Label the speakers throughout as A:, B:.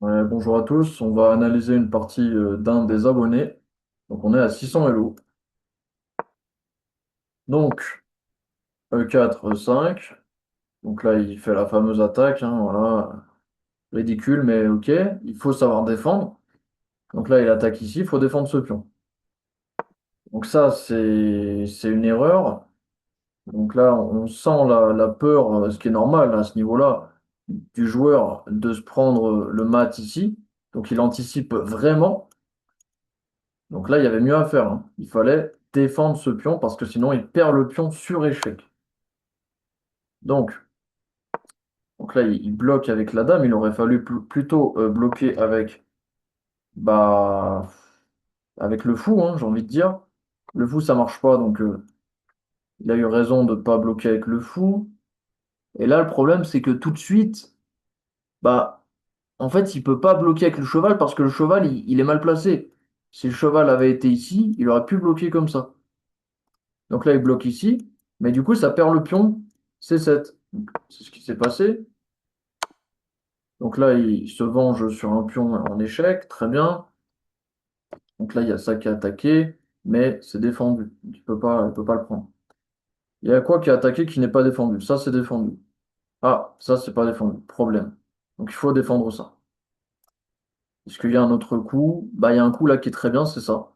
A: Ouais, bonjour à tous, on va analyser une partie d'un des abonnés. Donc on est à 600 Elo. Donc E4, E5. Donc là il fait la fameuse attaque, hein, voilà. Ridicule, mais ok. Il faut savoir défendre. Donc là il attaque ici, il faut défendre ce pion. Donc ça c'est une erreur. Donc là on sent la peur, ce qui est normal à ce niveau-là, du joueur de se prendre le mat ici. Donc il anticipe vraiment. Donc là, il y avait mieux à faire, hein. Il fallait défendre ce pion parce que sinon, il perd le pion sur échec. Donc, donc là, il bloque avec la dame. Il aurait fallu plutôt bloquer avec, bah, avec le fou, hein, j'ai envie de dire. Le fou, ça marche pas, donc il a eu raison de ne pas bloquer avec le fou. Et là, le problème, c'est que tout de suite, bah, en fait, il peut pas bloquer avec le cheval parce que le cheval, il est mal placé. Si le cheval avait été ici, il aurait pu bloquer comme ça. Donc là, il bloque ici, mais du coup, ça perd le pion C7. Donc, c'est ce qui s'est passé. Donc là, il se venge sur un pion en échec, très bien. Donc là, il y a ça qui est attaqué, mais c'est défendu. Il peut pas le prendre. Il y a quoi qui est attaqué qui n'est pas défendu? Ça, c'est défendu. Ah, ça, c'est pas défendu. Problème. Donc il faut défendre ça. Est-ce qu'il y a un autre coup? Bah, il y a un coup là qui est très bien, c'est ça.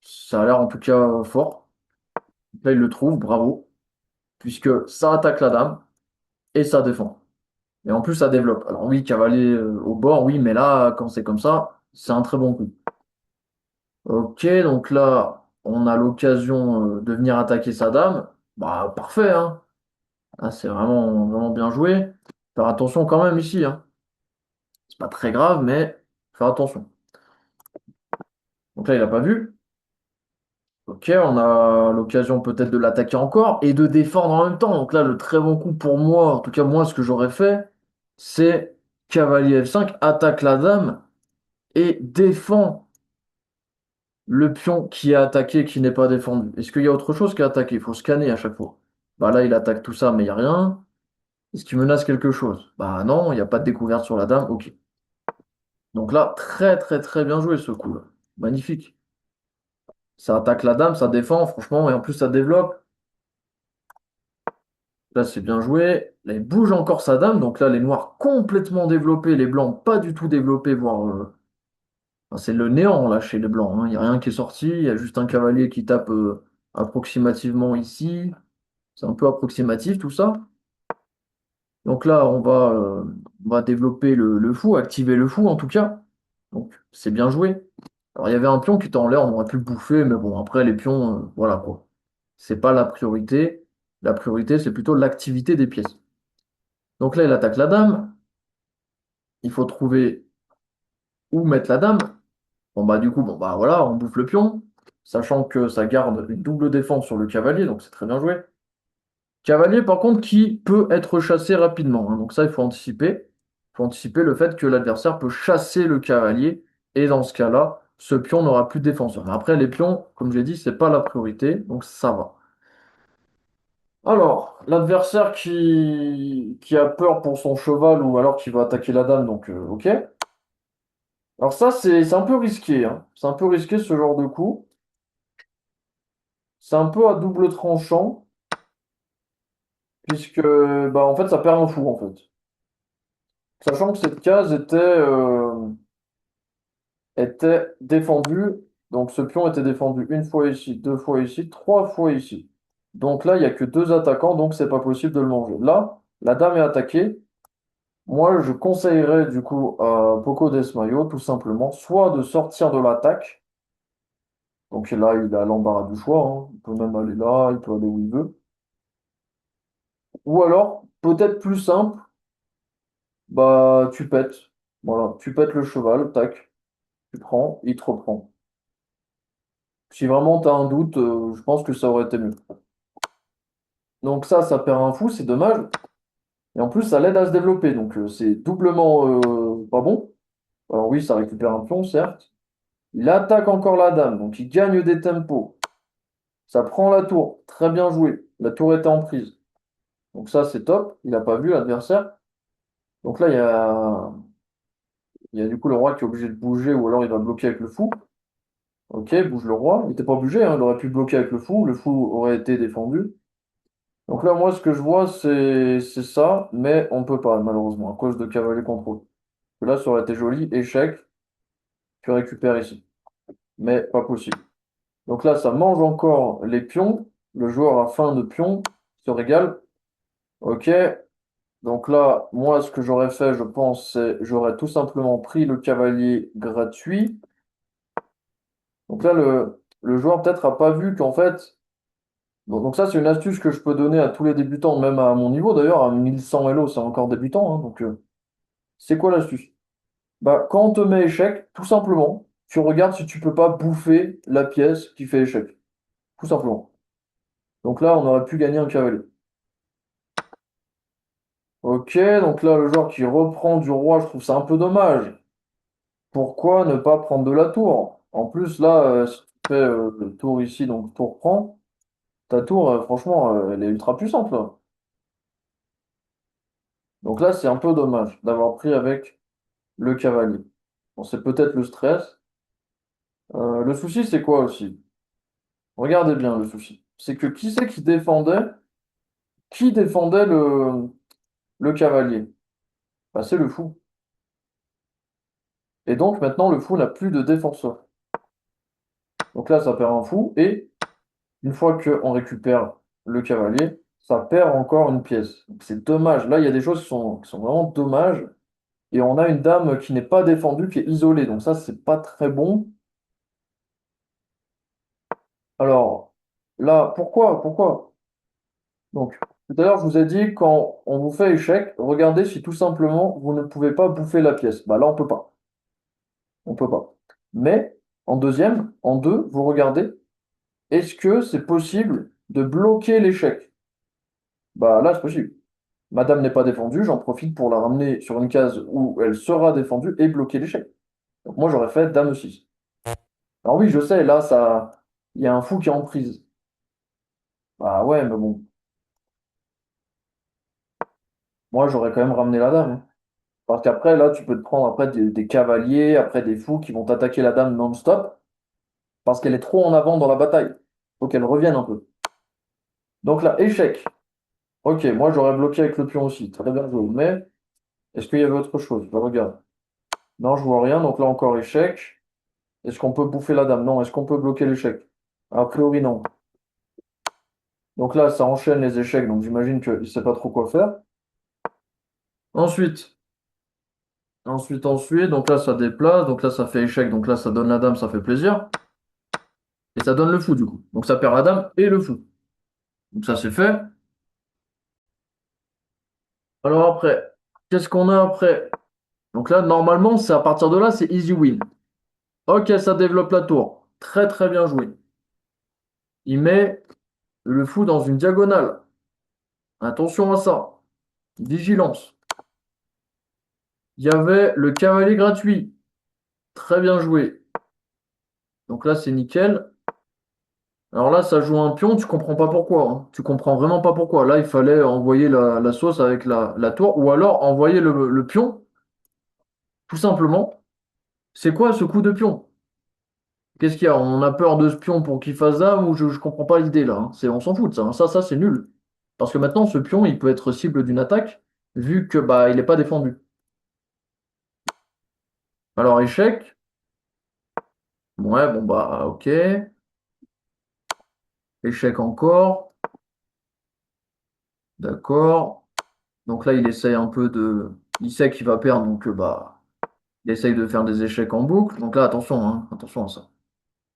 A: Ça a l'air en tout cas fort. Là, il le trouve, bravo. Puisque ça attaque la dame et ça défend. Et en plus, ça développe. Alors oui, cavalier au bord, oui, mais là, quand c'est comme ça, c'est un très bon coup. Ok, donc là, on a l'occasion de venir attaquer sa dame. Bah, parfait, hein. Ah, c'est vraiment, vraiment bien joué. Faire attention quand même ici, hein. C'est pas très grave, mais faire attention. Donc là, il a pas vu. Ok, on a l'occasion peut-être de l'attaquer encore et de défendre en même temps. Donc là, le très bon coup pour moi, en tout cas moi, ce que j'aurais fait, c'est cavalier F5, attaque la dame et défend le pion qui est attaqué, qui n'est pas défendu. Est-ce qu'il y a autre chose qui est attaqué? Il faut scanner à chaque fois. Bah là, il attaque tout ça, mais il n'y a rien. Est-ce qu'il menace quelque chose? Bah non, il n'y a pas de découverte sur la dame. Ok. Donc là, très très très bien joué ce coup-là. Magnifique. Ça attaque la dame, ça défend, franchement, et en plus ça développe. Là, c'est bien joué. Là, il bouge encore sa dame. Donc là, les noirs complètement développés, les blancs pas du tout développés, voire enfin, c'est le néant là chez les blancs, hein. Il n'y a rien qui est sorti. Il y a juste un cavalier qui tape approximativement ici. C'est un peu approximatif tout ça. Donc là, on va développer le fou, activer le fou en tout cas. Donc c'est bien joué. Alors il y avait un pion qui était en l'air, on aurait pu le bouffer, mais bon, après les pions, voilà quoi. C'est pas la priorité. La priorité, c'est plutôt l'activité des pièces. Donc là, il attaque la dame. Il faut trouver où mettre la dame. Bon bah du coup, bon bah voilà, on bouffe le pion, sachant que ça garde une double défense sur le cavalier, donc c'est très bien joué. Cavalier, par contre, qui peut être chassé rapidement, hein. Donc ça, il faut anticiper. Il faut anticiper le fait que l'adversaire peut chasser le cavalier. Et dans ce cas-là, ce pion n'aura plus de défenseur. Mais après, les pions, comme j'ai dit, c'est pas la priorité. Donc ça va. Alors, l'adversaire qui a peur pour son cheval ou alors qui va attaquer la dame, donc ok. Alors ça, c'est un peu risqué, hein. C'est un peu risqué ce genre de coup. C'est un peu à double tranchant, puisque bah, en fait, ça perd un fou, en fait. Sachant que cette case était défendu. Donc ce pion était défendu une fois ici, deux fois ici, trois fois ici. Donc là, il n'y a que deux attaquants, donc c'est pas possible de le manger. Là, la dame est attaquée. Moi, je conseillerais du coup à Poco Desmayo, tout simplement, soit de sortir de l'attaque. Donc là, il a l'embarras du choix, hein. Il peut même aller là, il peut aller où il veut. Ou alors, peut-être plus simple, bah tu pètes. Voilà, tu pètes le cheval, tac, tu prends, il te reprend. Si vraiment tu as un doute, je pense que ça aurait été mieux. Donc ça perd un fou, c'est dommage. Et en plus, ça l'aide à se développer, donc c'est doublement pas bon. Alors oui, ça récupère un pion, certes. Il attaque encore la dame, donc il gagne des tempos. Ça prend la tour, très bien joué. La tour était en prise. Donc ça, c'est top. Il n'a pas vu l'adversaire. Donc là, il y a... Il y a du coup le roi qui est obligé de bouger ou alors il va bloquer avec le fou. Ok, bouge le roi. Il n'était pas obligé, hein, il aurait pu bloquer avec le fou aurait été défendu. Donc là, moi, ce que je vois, c'est ça, mais on peut pas, malheureusement, à cause de cavalier contrôle. Là, ça aurait été joli, échec, tu récupères ici. Mais pas possible. Donc là, ça mange encore les pions. Le joueur à fin de pion se régale. Ok, donc là, moi, ce que j'aurais fait, je pense, c'est j'aurais tout simplement pris le cavalier gratuit. Donc là, le joueur peut-être a pas vu qu'en fait. Bon, donc ça, c'est une astuce que je peux donner à tous les débutants, même à mon niveau d'ailleurs, à 1100 Elo, c'est encore débutant, hein, donc c'est quoi l'astuce? Bah, quand on te met échec, tout simplement, tu regardes si tu peux pas bouffer la pièce qui fait échec. Tout simplement. Donc là, on aurait pu gagner un cavalier. Ok, donc là, le joueur qui reprend du roi, je trouve ça un peu dommage. Pourquoi ne pas prendre de la tour? En plus, là, si tu fais le tour ici, donc tour prend, ta tour, franchement, elle est ultra puissante, là. Donc là, c'est un peu dommage d'avoir pris avec le cavalier. Bon, c'est peut-être le stress. Le souci, c'est quoi aussi? Regardez bien le souci. C'est que qui c'est qui défendait le cavalier? Bah, c'est le fou. Et donc maintenant, le fou n'a plus de défenseur. Donc là, ça perd un fou. Et une fois qu'on récupère le cavalier, ça perd encore une pièce. Donc, c'est dommage. Là, il y a des choses qui sont vraiment dommages. Et on a une dame qui n'est pas défendue, qui est isolée. Donc ça, c'est pas très bon. Alors, là, pourquoi? Donc, tout à l'heure, je vous ai dit, quand on vous fait échec, regardez si tout simplement vous ne pouvez pas bouffer la pièce. Bah là, on peut pas. On peut pas. Mais en deuxième, en deux, vous regardez, est-ce que c'est possible de bloquer l'échec? Bah là, c'est possible. Madame n'est pas défendue, j'en profite pour la ramener sur une case où elle sera défendue et bloquer l'échec. Donc moi, j'aurais fait Dame 6. Alors oui, je sais, là, ça, il y a un fou qui est en prise. Bah ouais, mais bon, moi, j'aurais quand même ramené la dame, hein. Parce qu'après, là, tu peux te prendre après des cavaliers, après des fous qui vont t'attaquer la dame non-stop, parce qu'elle est trop en avant dans la bataille. Faut qu'elle revienne un peu. Donc là, échec. Ok, moi j'aurais bloqué avec le pion aussi. Très bien joué. Mais est-ce qu'il y avait autre chose? Je regarde. Non, je vois rien. Donc là, encore échec. Est-ce qu'on peut bouffer la dame? Non. Est-ce qu'on peut bloquer l'échec? A priori, non. Donc là, ça enchaîne les échecs. Donc j'imagine qu'il ne sait pas trop quoi faire. Ensuite, ensuite. Donc là, ça déplace. Donc là, ça fait échec. Donc là, ça donne la dame. Ça fait plaisir. Et ça donne le fou, du coup. Donc ça perd la dame et le fou. Donc ça, c'est fait. Alors après, qu'est-ce qu'on a après? Donc là, normalement, c'est à partir de là, c'est easy win. Ok, ça développe la tour. Très très bien joué. Il met le fou dans une diagonale. Attention à ça. Vigilance. Il y avait le cavalier gratuit. Très bien joué. Donc là, c'est nickel. Alors là, ça joue un pion, tu comprends pas pourquoi, hein. Tu comprends vraiment pas pourquoi. Là, il fallait envoyer la sauce avec la tour, ou alors envoyer le pion, tout simplement. C'est quoi ce coup de pion? Qu'est-ce qu'il y a? On a peur de ce pion pour qu'il fasse dame ou je comprends pas l'idée là, hein. On s'en fout de ça, hein. Ça, c'est nul. Parce que maintenant, ce pion, il peut être cible d'une attaque, vu que bah il n'est pas défendu. Alors, échec. Ouais, bon bah ok. Échec encore. D'accord. Donc là, il essaye un peu de. Il sait qu'il va perdre, donc bah il essaye de faire des échecs en boucle. Donc là, attention, hein, attention à ça.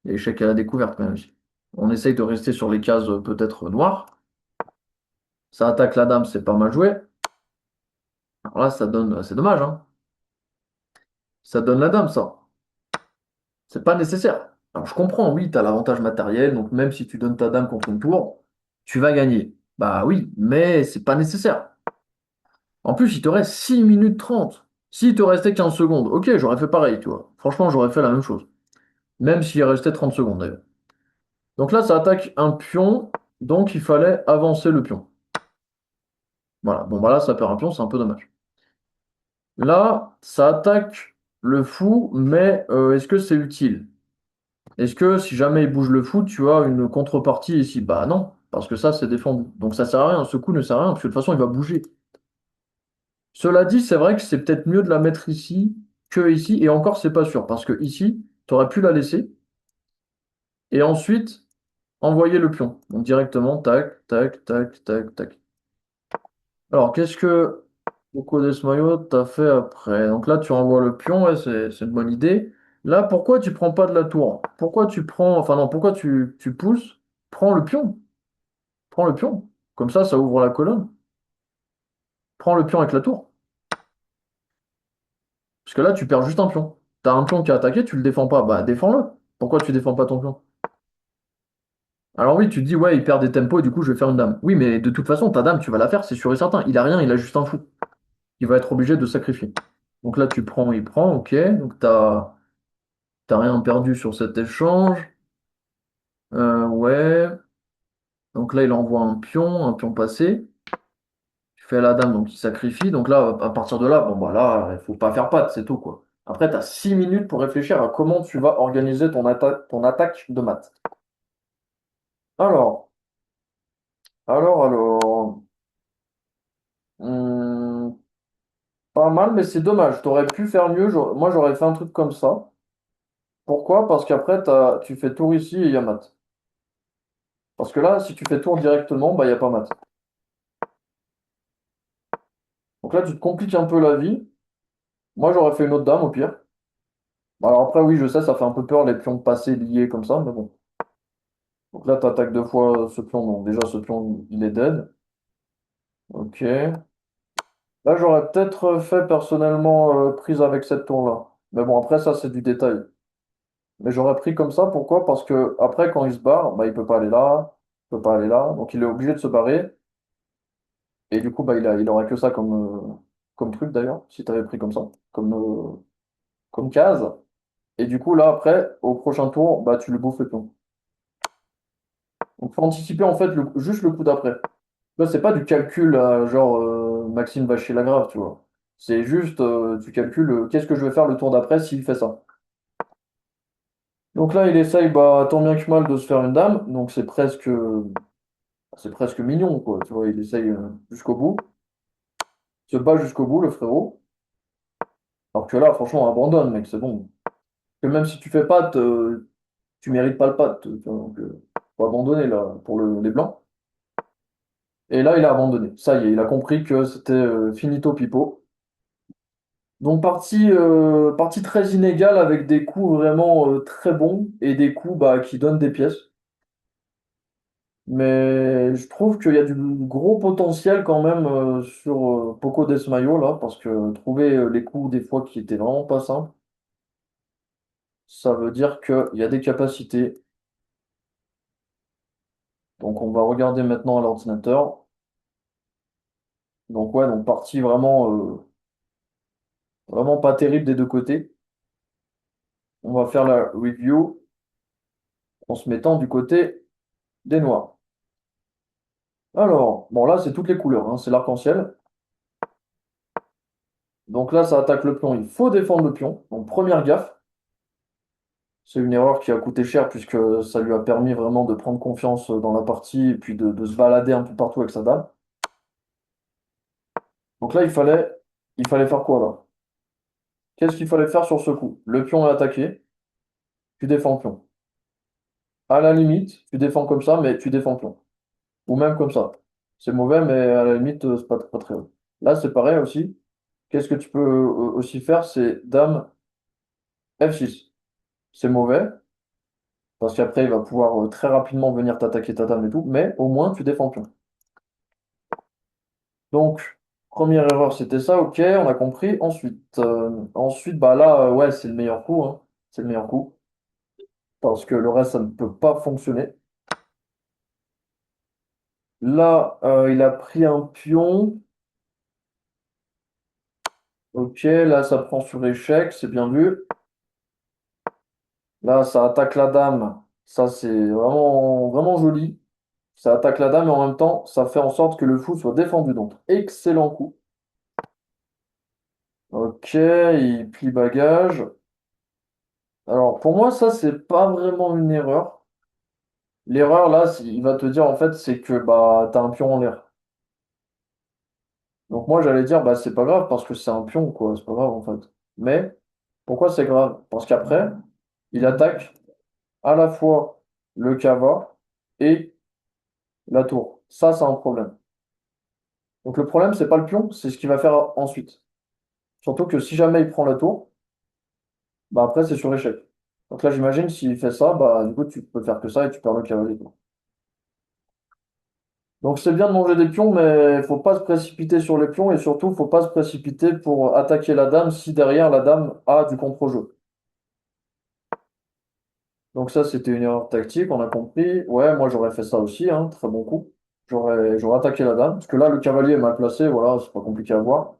A: Il y a échec à la découverte quand même aussi. On essaye de rester sur les cases peut-être noires. Ça attaque la dame, c'est pas mal joué. Alors là, ça donne. C'est dommage, hein. Ça donne la dame, ça. C'est pas nécessaire. Alors je comprends, oui, tu as l'avantage matériel, donc même si tu donnes ta dame contre une tour, tu vas gagner. Bah oui, mais c'est pas nécessaire. En plus, il te reste 6 minutes 30. S'il te restait 15 secondes, ok, j'aurais fait pareil, tu vois. Franchement, j'aurais fait la même chose. Même s'il restait 30 secondes d'ailleurs. Donc là, ça attaque un pion, donc il fallait avancer le pion. Voilà, bon bah là, ça perd un pion, c'est un peu dommage. Là, ça attaque le fou, mais est-ce que c'est utile? Est-ce que si jamais il bouge le fou, tu as une contrepartie ici? Bah non, parce que ça, c'est défendu. Donc ça sert à rien, ce coup ne sert à rien, parce que de toute façon, il va bouger. Cela dit, c'est vrai que c'est peut-être mieux de la mettre ici que ici, et encore, c'est pas sûr, parce que ici, tu aurais pu la laisser, et ensuite envoyer le pion. Donc directement, tac, tac, tac, tac, tac. Alors, qu'est-ce que Coco Desmayo t'as fait après? Donc là, tu envoies le pion, ouais, c'est une bonne idée. Là, pourquoi tu prends pas de la tour? Pourquoi tu prends, enfin non, pourquoi tu pousses? Prends le pion, prends le pion. Comme ça ouvre la colonne. Prends le pion avec la tour. Parce que là, tu perds juste un pion. T'as un pion qui a attaqué, tu le défends pas. Bah, défends-le. Pourquoi tu défends pas ton pion? Alors oui, tu te dis, ouais, il perd des tempos et du coup, je vais faire une dame. Oui, mais de toute façon, ta dame, tu vas la faire, c'est sûr et certain. Il a rien, il a juste un fou. Il va être obligé de sacrifier. Donc là, tu prends, il prend, ok. Donc t'as rien perdu sur cet échange. Ouais. Donc là, il envoie un pion passé. Tu fais la dame, donc il sacrifie. Donc là, à partir de là, bon bah là, il faut pas faire patte, c'est tout quoi. Après, tu as 6 minutes pour réfléchir à comment tu vas organiser ton attaque de maths. Alors, alors. hum, Pas mal, mais c'est dommage. T'aurais pu faire mieux. Moi, j'aurais fait un truc comme ça. Pourquoi? Parce qu'après, tu fais tour ici et il y a mat. Parce que là, si tu fais tour directement, bah, il n'y a pas mat. Donc là, tu te compliques un peu la vie. Moi, j'aurais fait une autre dame au pire. Bon, alors après, oui, je sais, ça fait un peu peur les pions passés liés comme ça, mais bon. Donc là, tu attaques deux fois ce pion. Donc déjà, ce pion, il est dead. Ok. Là, j'aurais peut-être fait personnellement prise avec cette tour-là. Mais bon, après, ça, c'est du détail. Mais j'aurais pris comme ça, pourquoi? Parce que après, quand il se barre, bah, il peut pas aller là, il peut pas aller là. Donc il est obligé de se barrer. Et du coup, bah, il aurait que ça comme truc d'ailleurs, si tu avais pris comme ça, comme case. Et du coup, là, après, au prochain tour, bah, tu le bouffes le pion. Donc faut anticiper en fait juste le coup d'après. Là, c'est pas du calcul genre Maxime va chez la grave, tu vois. C'est juste, tu calcules qu'est-ce que je vais faire le tour d'après s'il fait ça. Donc là, il essaye, bah, tant bien que mal, de se faire une dame. Donc c'est presque mignon, quoi. Tu vois, il essaye jusqu'au bout. Il se bat jusqu'au bout, le frérot. Alors que là, franchement, abandonne, mec, c'est bon. Que même si tu fais patte, tu mérites pas le patte. Tu vois, donc, faut abandonner, là, pour les blancs. Et là, il a abandonné. Ça y est, il a compris que c'était finito pipo. Donc, partie très inégale avec des coups vraiment très bons et des coups bah, qui donnent des pièces. Mais je trouve qu'il y a du gros potentiel quand même sur Poco Desmayo là, parce que trouver les coups des fois qui étaient vraiment pas simples, ça veut dire qu'il y a des capacités. Donc on va regarder maintenant à l'ordinateur. Donc ouais, donc partie vraiment pas terrible des deux côtés. On va faire la review en se mettant du côté des noirs. Alors, bon là c'est toutes les couleurs, hein, c'est l'arc-en-ciel. Donc là ça attaque le pion, il faut défendre le pion. Donc première gaffe. C'est une erreur qui a coûté cher puisque ça lui a permis vraiment de prendre confiance dans la partie et puis de se balader un peu partout avec sa dame. Donc là, il fallait faire quoi là? Qu'est-ce qu'il fallait faire sur ce coup? Le pion est attaqué, tu défends le pion. À la limite, tu défends comme ça, mais tu défends le pion. Ou même comme ça. C'est mauvais, mais à la limite, c'est pas très haut. Là, c'est pareil aussi. Qu'est-ce que tu peux aussi faire? C'est dame F6. C'est mauvais, parce qu'après, il va pouvoir très rapidement venir t'attaquer ta dame et tout, mais au moins, tu défends le pion. Donc, première erreur, c'était ça, ok, on a compris. Ensuite, bah là, ouais, c'est le meilleur coup, hein. C'est le meilleur coup. Parce que le reste, ça ne peut pas fonctionner. Là, il a pris un pion. Ok, là, ça prend sur échec, c'est bien vu. Là, ça attaque la dame. Ça, c'est vraiment, vraiment joli. Ça attaque la dame et en même temps, ça fait en sorte que le fou soit défendu. Donc, excellent coup. Ok, il plie bagage. Alors, pour moi, ça, c'est pas vraiment une erreur. L'erreur, là, il va te dire, en fait, c'est que bah, t'as un pion en l'air. Donc, moi, j'allais dire, bah, c'est pas grave parce que c'est un pion, quoi. C'est pas grave, en fait. Mais, pourquoi c'est grave? Parce qu'après, il attaque à la fois le cava et la tour. Ça, c'est un problème. Donc, le problème, c'est pas le pion, c'est ce qu'il va faire ensuite. Surtout que si jamais il prend la tour, bah, après, c'est sur échec. Donc là, j'imagine, s'il fait ça, bah, du coup, tu peux faire que ça et tu perds le cavalier, quoi. Donc c'est bien de manger des pions, mais faut pas se précipiter sur les pions et surtout faut pas se précipiter pour attaquer la dame si derrière la dame a du contre-jeu. Donc ça c'était une erreur tactique, on a compris. Ouais, moi j'aurais fait ça aussi, hein, très bon coup. J'aurais attaqué la dame, parce que là le cavalier est mal placé, voilà, c'est pas compliqué à voir.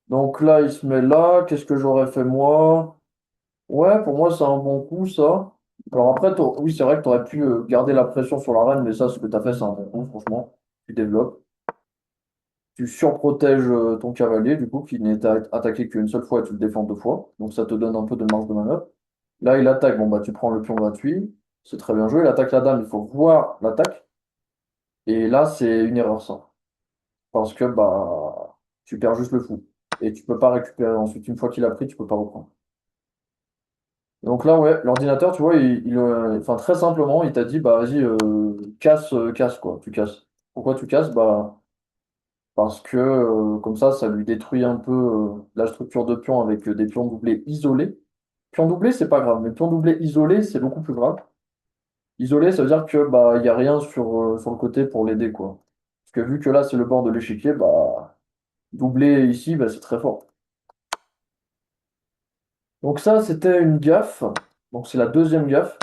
A: Donc là il se met là, qu'est-ce que j'aurais fait moi? Ouais, pour moi c'est un bon coup ça. Alors après, oui c'est vrai que tu aurais pu garder la pression sur la reine, mais ça ce que tu as fait c'est un bon coup, franchement. Tu développes. Tu surprotèges ton cavalier, du coup, qui n'est attaqué qu'une seule fois et tu le défends deux fois. Donc ça te donne un peu de marge de manœuvre. Là, il attaque, bon bah tu prends le pion gratuit, c'est très bien joué. Il attaque la dame, il faut voir l'attaque. Et là, c'est une erreur ça. Parce que bah tu perds juste le fou. Et tu peux pas récupérer ensuite. Une fois qu'il a pris, tu peux pas reprendre. Donc là, ouais, l'ordinateur, tu vois, enfin, très simplement, il t'a dit, bah vas-y, casse, quoi, tu casses. Pourquoi tu casses? Bah parce que comme ça lui détruit un peu la structure de pion avec des pions doublés isolés. Pion doublé, c'est pas grave, mais pion doublé isolé, c'est beaucoup plus grave. Isolé, ça veut dire que bah il y a rien sur le côté pour l'aider, quoi. Parce que vu que là c'est le bord de l'échiquier, bah doublé ici, bah, c'est très fort. Donc ça, c'était une gaffe. Donc c'est la deuxième gaffe.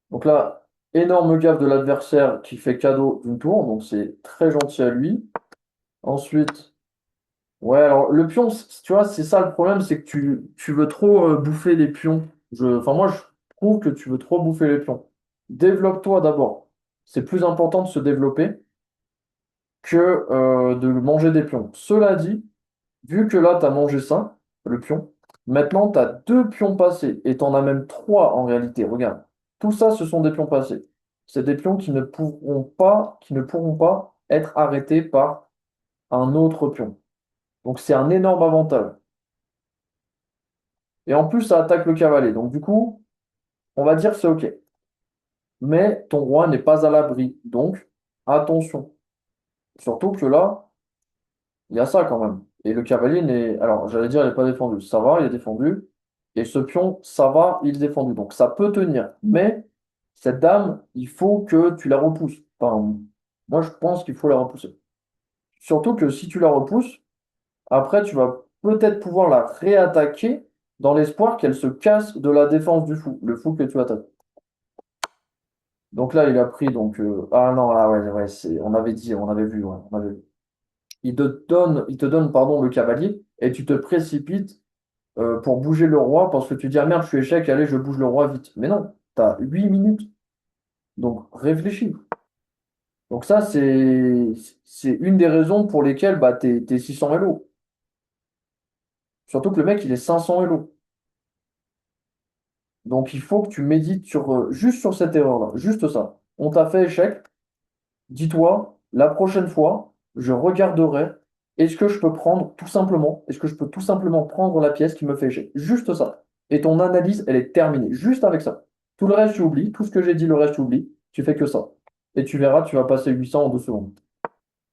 A: Donc là, énorme gaffe de l'adversaire qui fait cadeau d'une tour, donc c'est très gentil à lui. Ensuite, ouais, alors le pion, tu vois, c'est ça le problème, c'est que tu veux trop bouffer les pions. Enfin, moi, je trouve que tu veux trop bouffer les pions. Développe-toi d'abord. C'est plus important de se développer que de manger des pions. Cela dit, vu que là, tu as mangé ça, le pion, maintenant, tu as deux pions passés et tu en as même trois en réalité. Regarde, tout ça, ce sont des pions passés. C'est des pions qui ne pourront pas être arrêtés par un autre pion. Donc, c'est un énorme avantage. Et en plus, ça attaque le cavalier. Donc, du coup, on va dire que c'est OK. Mais ton roi n'est pas à l'abri. Donc, attention. Surtout que là, il y a ça quand même. Et le cavalier n'est. Alors, j'allais dire, il n'est pas défendu. Ça va, il est défendu. Et ce pion, ça va, il est défendu. Donc, ça peut tenir. Mais cette dame, il faut que tu la repousses. Enfin, moi, je pense qu'il faut la repousser. Surtout que si tu la repousses, après, tu vas peut-être pouvoir la réattaquer dans l'espoir qu'elle se casse de la défense du fou, le fou que tu attaques. Donc là, il a pris donc ah non là ouais, ouais on avait dit, on avait vu, ouais, on avait vu. Il te donne pardon le cavalier et tu te précipites pour bouger le roi parce que tu dis ah merde, je suis échec, allez, je bouge le roi vite. Mais non, t'as 8 minutes. Donc réfléchis. Donc ça c'est une des raisons pour lesquelles bah t'es 600 Elo. Surtout que le mec il est 500 Elo. Donc il faut que tu médites juste sur cette erreur-là, juste ça. On t'a fait échec. Dis-toi, la prochaine fois, je regarderai, est-ce que je peux tout simplement prendre la pièce qui me fait échec? Juste ça. Et ton analyse, elle est terminée. Juste avec ça. Tout le reste, tu oublies. Tout ce que j'ai dit, le reste, tu oublies. Tu fais que ça. Et tu verras, tu vas passer 800 en 2 secondes.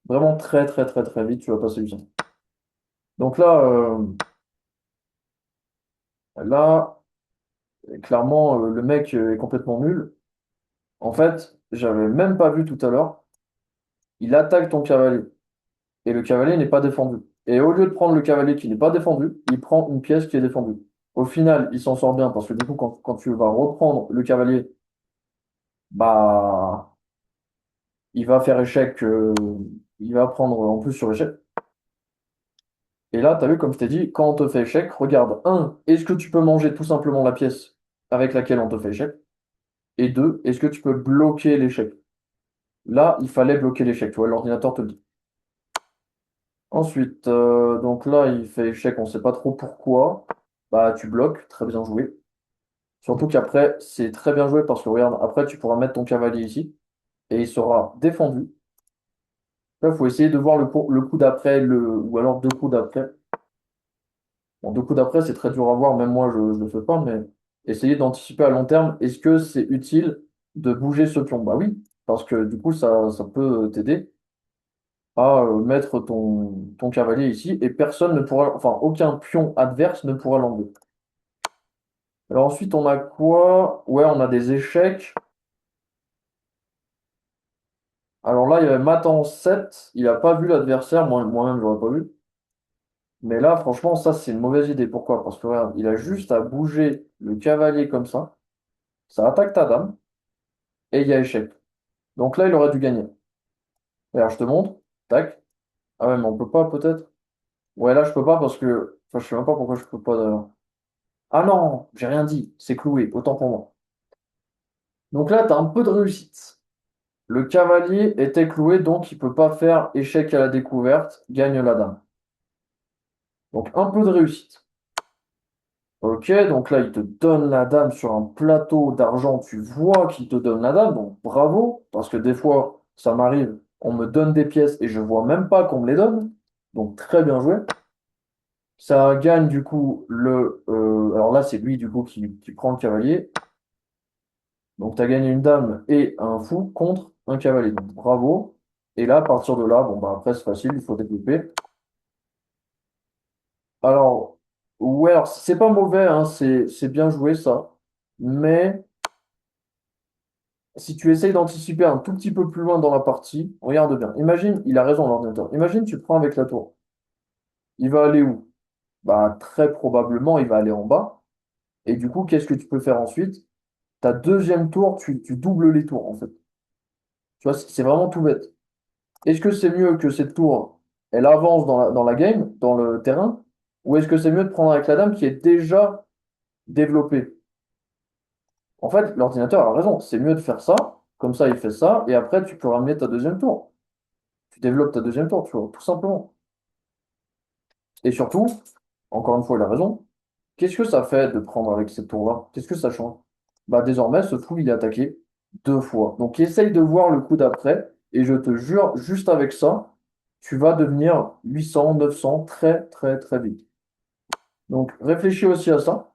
A: Vraiment très, très, très, très vite, tu vas passer 800. Donc là, là, clairement, le mec est complètement nul. En fait, j'avais même pas vu tout à l'heure. Il attaque ton cavalier. Et le cavalier n'est pas défendu. Et au lieu de prendre le cavalier qui n'est pas défendu, il prend une pièce qui est défendue. Au final, il s'en sort bien parce que du coup, quand tu vas reprendre le cavalier, bah, il va faire échec, il va prendre en plus sur échec. Et là, tu as vu, comme je t'ai dit, quand on te fait échec, regarde, un, est-ce que tu peux manger tout simplement la pièce avec laquelle on te fait échec? Et deux, est-ce que tu peux bloquer l'échec? Là, il fallait bloquer l'échec, tu vois, l'ordinateur te le dit. Ensuite, donc là, il fait échec, on sait pas trop pourquoi. Bah, tu bloques, très bien joué. Surtout qu'après, c'est très bien joué parce que regarde, après, tu pourras mettre ton cavalier ici et il sera défendu. Là, il faut essayer de voir le coup d'après, ou alors deux coups d'après. Bon, deux coups d'après, c'est très dur à voir, même moi, je ne le fais pas, mais essayer d'anticiper à long terme, est-ce que c'est utile de bouger ce pion? Bah oui, parce que du coup, ça peut t'aider à mettre ton cavalier ici et personne ne pourra, enfin, aucun pion adverse ne pourra l'enlever. Alors ensuite, on a quoi? Ouais, on a des échecs. Alors là, il y avait mat en 7, il n'a pas vu l'adversaire, moi-même, je l'aurais pas vu. Mais là, franchement, ça, c'est une mauvaise idée. Pourquoi? Parce que regarde, il a juste à bouger le cavalier comme ça attaque ta dame, et il y a échec. Donc là, il aurait dû gagner. Alors, je te montre. Tac. Ah ouais, mais on peut pas, peut-être? Ouais, là, je peux pas parce que. Enfin, je sais même pas pourquoi je peux pas d'ailleurs. Ah non, j'ai rien dit. C'est cloué. Autant pour moi. Donc là, tu as un peu de réussite. Le cavalier était cloué, donc il peut pas faire échec à la découverte, gagne la dame. Donc un peu de réussite. Ok, donc là, il te donne la dame sur un plateau d'argent. Tu vois qu'il te donne la dame, donc bravo, parce que des fois, ça m'arrive, on me donne des pièces et je vois même pas qu'on me les donne. Donc très bien joué. Ça gagne du coup alors là, c'est lui du coup qui prend le cavalier. Donc tu as gagné une dame et un fou contre un cavalier. Donc bravo. Et là, à partir de là, bon bah après c'est facile, il faut développer. Alors, ouais, alors c'est pas mauvais, hein, c'est bien joué ça. Mais si tu essayes d'anticiper un tout petit peu plus loin dans la partie, regarde bien. Imagine, il a raison l'ordinateur. Imagine, tu prends avec la tour. Il va aller où? Bah très probablement, il va aller en bas. Et du coup, qu'est-ce que tu peux faire ensuite? Ta deuxième tour, tu doubles les tours, en fait. Tu vois, c'est vraiment tout bête. Est-ce que c'est mieux que cette tour, elle avance dans la game, dans le terrain, ou est-ce que c'est mieux de prendre avec la dame qui est déjà développée? En fait, l'ordinateur a raison. C'est mieux de faire ça, comme ça, il fait ça, et après, tu peux ramener ta deuxième tour. Tu développes ta deuxième tour, tu vois, tout simplement. Et surtout, encore une fois, il a raison. Qu'est-ce que ça fait de prendre avec cette tour-là? Qu'est-ce que ça change? Bah désormais, ce fou, il est attaqué deux fois. Donc essaye de voir le coup d'après, et je te jure, juste avec ça, tu vas devenir 800, 900 très très très vite. Donc réfléchis aussi à ça.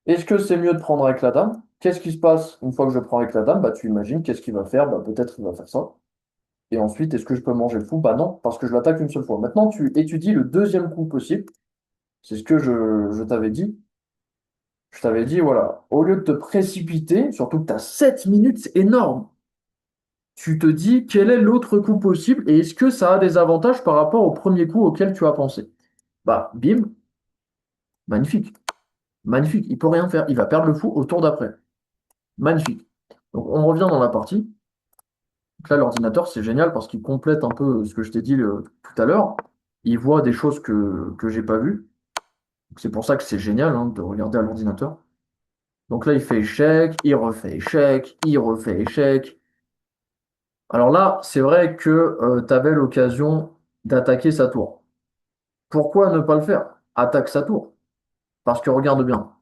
A: Est-ce que c'est mieux de prendre avec la dame? Qu'est-ce qui se passe une fois que je prends avec la dame? Bah tu imagines, qu'est-ce qu'il va faire? Bah peut-être il va faire ça. Et ensuite, est-ce que je peux manger le fou? Bah non, parce que je l'attaque une seule fois. Maintenant, tu étudies le deuxième coup possible. C'est ce que je t'avais dit. Je t'avais dit, voilà, au lieu de te précipiter, surtout que tu as 7 minutes, c'est énorme. Tu te dis quel est l'autre coup possible et est-ce que ça a des avantages par rapport au premier coup auquel tu as pensé? Bah, bim, magnifique. Magnifique. Il peut rien faire. Il va perdre le fou au tour d'après. Magnifique. Donc, on revient dans la partie. Donc là, l'ordinateur, c'est génial parce qu'il complète un peu ce que je t'ai dit tout à l'heure. Il voit des choses que j'ai pas vues. Donc, c'est pour ça que c'est génial hein, de regarder à l'ordinateur. Donc là, il fait échec, il refait échec, il refait échec. Alors là, c'est vrai que tu avais l'occasion d'attaquer sa tour. Pourquoi ne pas le faire? Attaque sa tour. Parce que regarde bien.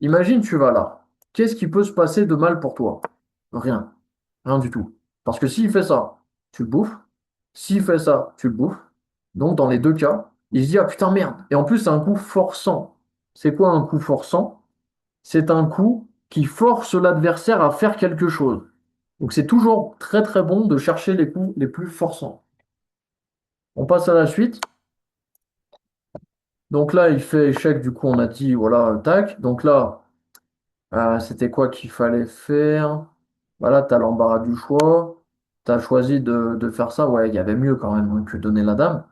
A: Imagine, tu vas là. Qu'est-ce qui peut se passer de mal pour toi? Rien. Rien du tout. Parce que s'il fait ça, tu le bouffes. S'il fait ça, tu le bouffes. Donc, dans les deux cas, il se dit, ah putain, merde. Et en plus, c'est un coup forçant. C'est quoi un coup forçant? C'est un coup qui force l'adversaire à faire quelque chose. Donc, c'est toujours très très bon de chercher les coups les plus forçants. On passe à la suite. Donc là, il fait échec, du coup, on a dit, voilà, tac. Donc là, c'était quoi qu'il fallait faire? Voilà, tu as l'embarras du choix. Tu as choisi de faire ça. Ouais, il y avait mieux quand même hein, que donner la dame.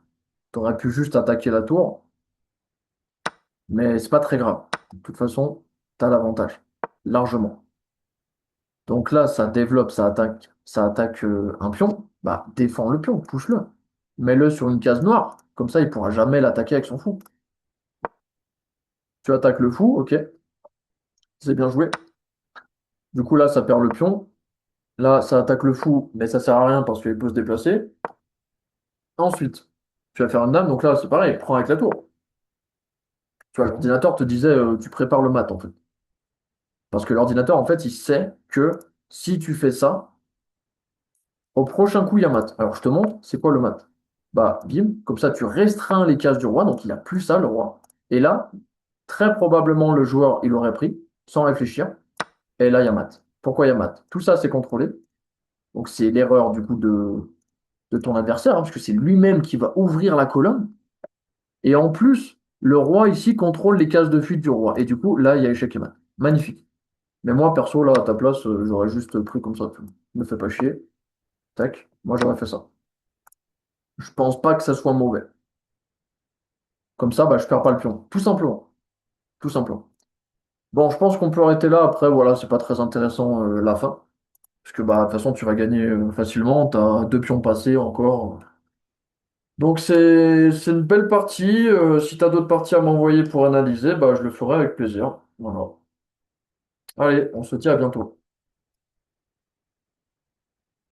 A: Tu aurais pu juste attaquer la tour, mais c'est pas très grave. De toute façon, tu as l'avantage, largement. Donc là, ça attaque un pion. Bah, défends le pion, pousse-le. Mets-le sur une case noire. Comme ça, il pourra jamais l'attaquer avec son fou. Tu attaques le fou, ok, c'est bien joué. Du coup, là, ça perd le pion. Là, ça attaque le fou, mais ça sert à rien parce qu'il peut se déplacer. Ensuite, Tu vas faire une dame, donc là, c'est pareil, prends avec la tour. Tu vois, l'ordinateur te disait, tu prépares le mat, en fait. Parce que l'ordinateur, en fait, il sait que si tu fais ça, au prochain coup, il y a mat. Alors, je te montre, c'est quoi le mat? Bah, bim, comme ça, tu restreins les cases du roi, donc il a plus ça, le roi. Et là, très probablement, le joueur, il aurait pris, sans réfléchir. Et là, il y a mat. Pourquoi il y a mat? Tout ça, c'est contrôlé. Donc, c'est l'erreur, du coup, de ton adversaire, hein, parce que c'est lui-même qui va ouvrir la colonne. Et en plus, le roi, ici, contrôle les cases de fuite du roi. Et du coup, là, il y a échec et mat. Magnifique. Mais moi, perso, là, à ta place, j'aurais juste pris comme ça. Tu vois. Me fais pas chier. Tac. Moi, j'aurais fait ça. Je pense pas que ça soit mauvais. Comme ça, bah, je perds pas le pion. Tout simplement. Tout simplement. Bon, je pense qu'on peut arrêter là. Après, voilà, c'est pas très intéressant la fin. Parce que bah, de toute façon, tu vas gagner facilement. T'as deux pions passés encore. Donc c'est une belle partie. Si t'as d'autres parties à m'envoyer pour analyser, bah, je le ferai avec plaisir. Voilà. Allez, on se dit à bientôt.